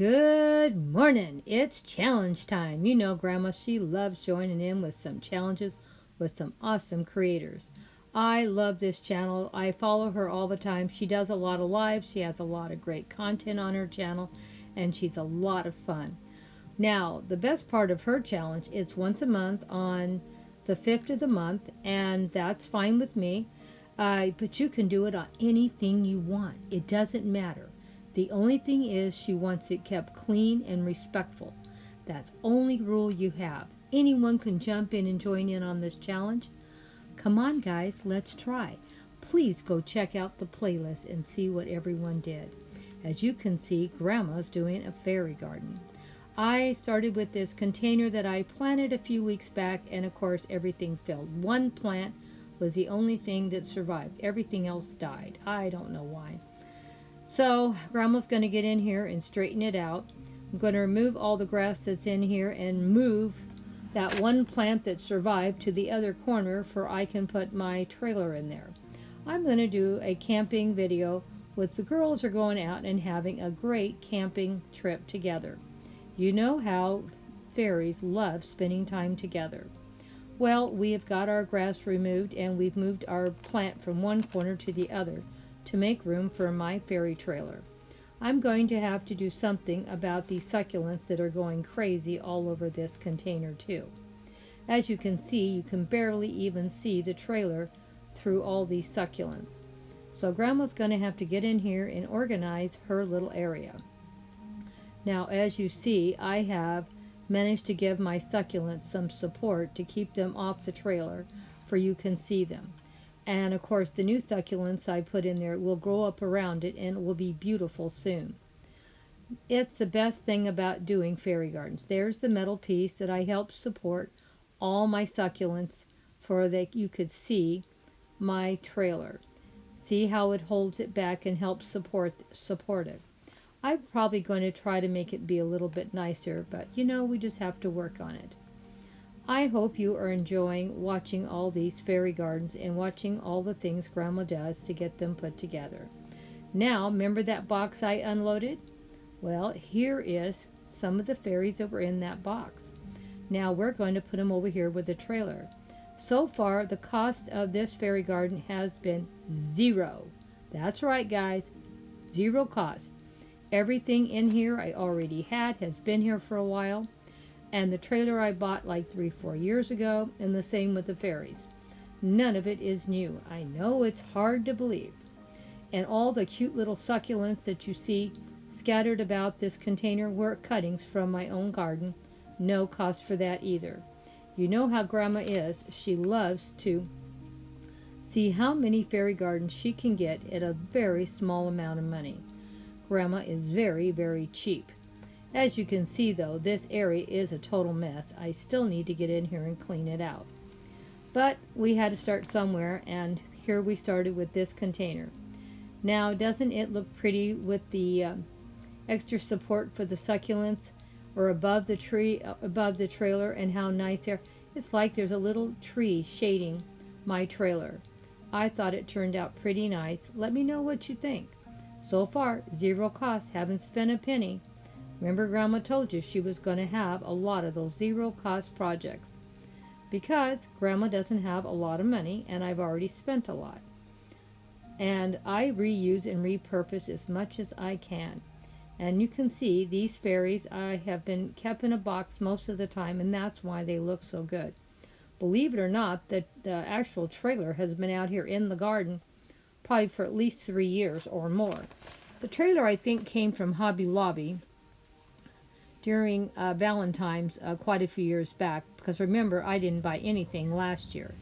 Good morning. It's challenge time. You know, Grandma, she loves joining in with some challenges with some awesome creators. I love this channel. I follow her all the time. She does a lot of lives. She has a lot of great content on her channel, and she's a lot of fun. Now, the best part of her challenge, it's once a month on the 5th of the month, and that's fine with me. But you can do it on anything you want. It doesn't matter. The only thing is she wants it kept clean and respectful. That's only rule you have. Anyone can jump in and join in on this challenge. Come on, guys, let's try. Please go check out the playlist and see what everyone did. As you can see, Grandma's doing a fairy garden. I started with this container that I planted a few weeks back, and of course everything failed. One plant was the only thing that survived. Everything else died. I don't know why. So Grandma's going to get in here and straighten it out. I'm going to remove all the grass that's in here and move that one plant that survived to the other corner for I can put my trailer in there. I'm going to do a camping video with the girls are going out and having a great camping trip together. You know how fairies love spending time together. Well, we have got our grass removed and we've moved our plant from one corner to the other to make room for my fairy trailer. I'm going to have to do something about these succulents that are going crazy all over this container too. As you can see, you can barely even see the trailer through all these succulents. So Grandma's going to have to get in here and organize her little area. Now, as you see, I have managed to give my succulents some support to keep them off the trailer, for you can see them. And of course the new succulents I put in there will grow up around it and it will be beautiful soon. It's the best thing about doing fairy gardens. There's the metal piece that I helped support all my succulents for that you could see my trailer. See how it holds it back and helps support it. I'm probably going to try to make it be a little bit nicer, but you know, we just have to work on it. I hope you are enjoying watching all these fairy gardens and watching all the things Grandma does to get them put together. Now, remember that box I unloaded? Well, here is some of the fairies that were in that box. Now we're going to put them over here with the trailer. So far, the cost of this fairy garden has been zero. That's right, guys, zero cost. Everything in here I already has been here for a while. And the trailer I bought like 3-4 years ago, and the same with the fairies. None of it is new. I know it's hard to believe. And all the cute little succulents that you see scattered about this container were cuttings from my own garden. No cost for that either. You know how Grandma is. She loves to see how many fairy gardens she can get at a very small amount of money. Grandma is very, very cheap. As you can see though, this area is a total mess. I still need to get in here and clean it out. But we had to start somewhere, and here we started with this container. Now, doesn't it look pretty with the extra support for the succulents or above the tree, above the trailer, and how nice there? It's like there's a little tree shading my trailer. I thought it turned out pretty nice. Let me know what you think. So far, zero cost, haven't spent a penny. Remember, Grandma told you she was going to have a lot of those zero-cost projects. Because Grandma doesn't have a lot of money, and I've already spent a lot. And I reuse and repurpose as much as I can. And you can see these fairies I have been kept in a box most of the time, and that's why they look so good. Believe it or not, the actual trailer has been out here in the garden probably for at least 3 years or more. The trailer, I think, came from Hobby Lobby during Valentine's quite a few years back, because remember, I didn't buy anything last year,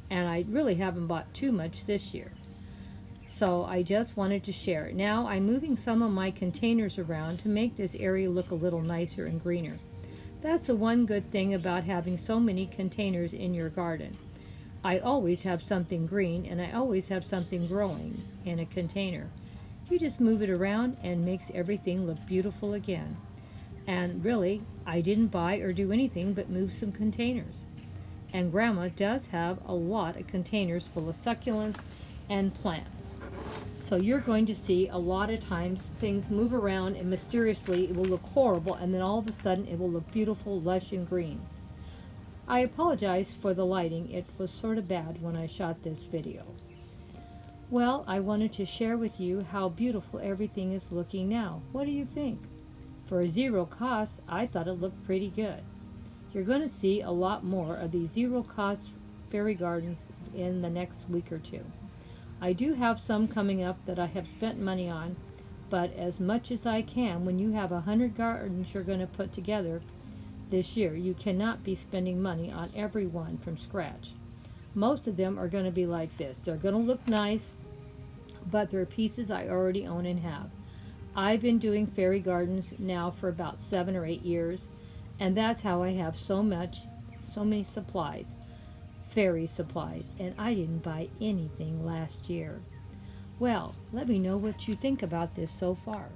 and I really haven't bought too much this year. So I just wanted to share it. Now I'm moving some of my containers around to make this area look a little nicer and greener. That's the one good thing about having so many containers in your garden. I always have something green, and I always have something growing in a container. You just move it around and makes everything look beautiful again. And really, I didn't buy or do anything but move some containers. And Grandma does have a lot of containers full of succulents and plants. So you're going to see a lot of times things move around and mysteriously it will look horrible, and then all of a sudden it will look beautiful, lush, and green. I apologize for the lighting. It was sort of bad when I shot this video. Well, I wanted to share with you how beautiful everything is looking now. What do you think? For a zero cost, I thought it looked pretty good. You're going to see a lot more of these zero cost fairy gardens in the next week or two. I do have some coming up that I have spent money on, but as much as I can, when you have 100 gardens you're going to put together this year, you cannot be spending money on every one from scratch. Most of them are going to be like this. They're going to look nice, but they're pieces I already own and have. I've been doing fairy gardens now for about 7 or 8 years, and that's how I have so many supplies, fairy supplies, and I didn't buy anything last year. Well, let me know what you think about this so far.